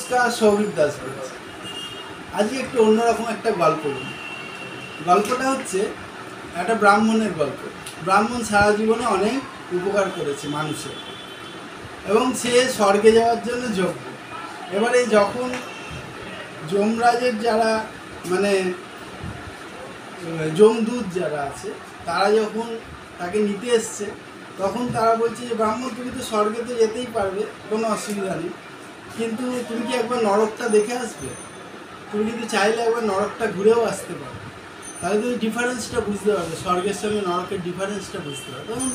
নমস্কার, সৌভিক দাস বলছি। আজকে একটু অন্যরকম একটা গল্প বলি। গল্পটা হচ্ছে একটা ব্রাহ্মণের গল্প। ব্রাহ্মণ সারা জীবনে অনেক উপকার করেছে মানুষের, এবং সে স্বর্গে যাওয়ার জন্য যোগ্য। এবারে যখন যমরাজের যারা মানে যমদূত যারা আছে, তারা যখন তাকে নিতে এসছে, তখন তারা বলছে যে ব্রাহ্মণ, তুমি তো স্বর্গে তো যেতেই পারবে, কোনো অসুবিধা নেই, কিন্তু তুমি কি একবার নরকটা দেখে আসবে? তুমি কিন্তু চাইলে একবার নরকটা ঘুরেও আসতে পারো, তাহলে তুমি ডিফারেন্সটা বুঝতে পারবে, স্বর্গের সঙ্গে নরকের ডিফারেন্সটা বুঝতে পারবে। তখন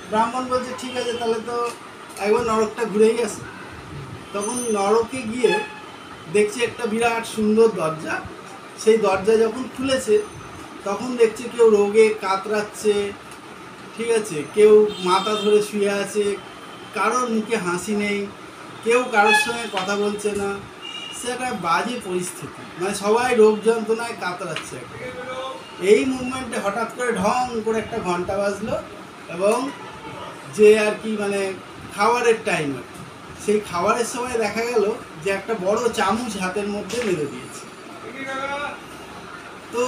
ব্রাহ্মণ বলছে ঠিক আছে, তাহলে তো একবার নরকটা ঘুরেই আসে। তখন নরকে গিয়ে দেখছে একটা বিরাট সুন্দর দরজা। সেই দরজা যখন খুলেছে, তখন দেখছে কেউ রোগে কাতরাচ্ছে, ঠিক আছে, কেউ মাথা ধরে শুয়ে আছে, কারোর মুখে হাসি নেই, কেউ কারোর সঙ্গে কথা বলছে না। সে একটা বাজে পরিস্থিতি, মানে সবাই রোগ যন্ত্রণায় কাতরাচ্ছে। এই মুভমেন্টে হঠাৎ করে ঢং করে একটা ঘন্টা বাজলো, এবং যে আর কি মানে খাবারের টাইম, সেই খাবারের সময় দেখা গেল যে একটা বড় চামচ হাতের মধ্যে মেরে দিয়েছে। তো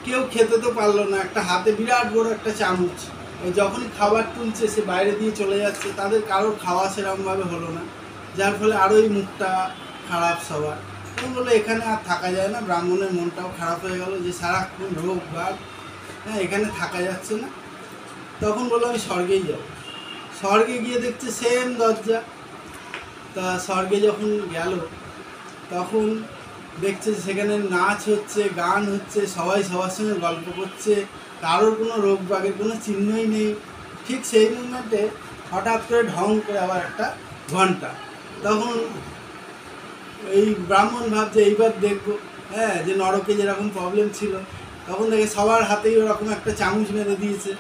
কেউ খেতে তো পারলো না, একটা হাতে বিরাট বড় একটা চামচ। যখনই খাবার তুলছে, সে বাইরে দিয়ে চলে যাচ্ছে, তাদের কারোর খাওয়া সেরকমভাবে হলো না, যার ফলে আরোই মুখটা খারাপ সবার। তখন বললো এখানে আর থাকা যায় না। ব্রাহ্মণের মনটাও খারাপ হয়ে গেল যে সারাক্ষণ রোগ বাগ, হ্যাঁ, এখানে থাকা যাচ্ছে না। তখন বললো আমি স্বর্গেই যাব। স্বর্গে গিয়ে দেখছে সেম দরজা। তা স্বর্গে যখন গেল, তখন দেখছে সেখানে নাচ হচ্ছে, গান হচ্ছে, সবাই সবার সঙ্গে গল্প করছে, কারোর কোনো রোগ বাগের কোনো চিহ্নই নেই। ঠিক সেই মুভমেন্টে হঠাৎ করে ঢং করে আবার একটা ঘন্টা। তখন এই ব্রাহ্মণ ভাবছে এইবার দেখবো, হ্যাঁ, যে নরকে যেরকম প্রবলেম ছিল, তখন দেখে সবার হাতেই ওরকম একটা চামচ মেরে দিয়েছে।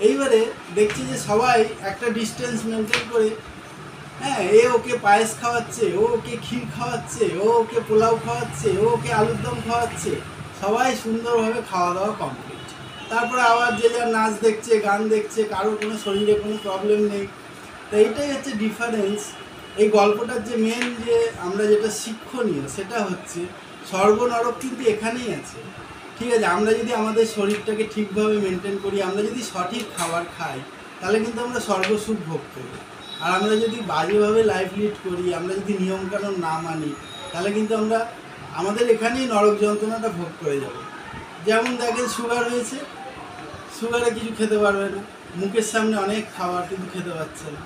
এইবারে দেখছে যে সবাই একটা ডিস্টেন্স মেনটেন করে, হ্যাঁ, এ ওকে পায়েস খাওয়াচ্ছে, ও ওকে ক্ষীর খাওয়াচ্ছে, ও ওকে পোলাও খাওয়াচ্ছে, ও ওকে আলুর দম খাওয়াচ্ছে, সবাই সুন্দরভাবে খাওয়া দাওয়া কমপ্লিট। তারপরে আবার যে যার নাচ দেখছে, গান দেখছে, কারোর কোনো শরীরে কোনো প্রবলেম নেই। তো এইটাই হচ্ছে ডিফারেন্স। এই গল্পটার যে মেন যে আমরা যেটা শিক্ষণীয়, সেটা হচ্ছে স্বর্গ নরক কিন্তু এখানেই আছে। ঠিক আছে, আমরা যদি আমাদের শরীরটাকে ঠিকভাবে মেনটেন করি, আমরা যদি সঠিক খাবার খাই, তাহলে কিন্তু আমরা স্বর্গসুখ ভোগ করি। আর আমরা যদি বাজেভাবে লাইফ লিড করি, আমরা যদি নিয়মকানুন না মানি, তাহলে কিন্তু আমরা আমাদের এখানেই নরক যন্ত্রণাটা ভোগ করে যাব। যেমন দেখেন, সুগার হয়েছে, সুগারে কিছু খেতে পারবে না, মুখের সামনে অনেক খাবার কিন্তু খেতে পারছে না।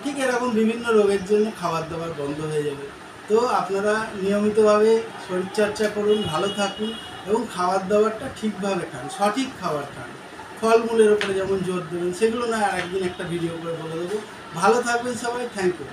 ঠিক এরকম বিভিন্ন রোগের জন্য খাবার দাবার বন্ধ হয়ে যাবে। তো আপনারা নিয়মিতভাবে শরীরচর্চা করুন, ভালো থাকুন, এবং খাবার দাবারটা ঠিকভাবে খান, সঠিক খাবার খান। ফলমূলের ওপরে যেমন জোর দেবেন, সেগুলো না আর একদিন একটা ভিডিও করে বলে দেবো। ভালো থাকবেন সবাই, থ্যাংক ইউ।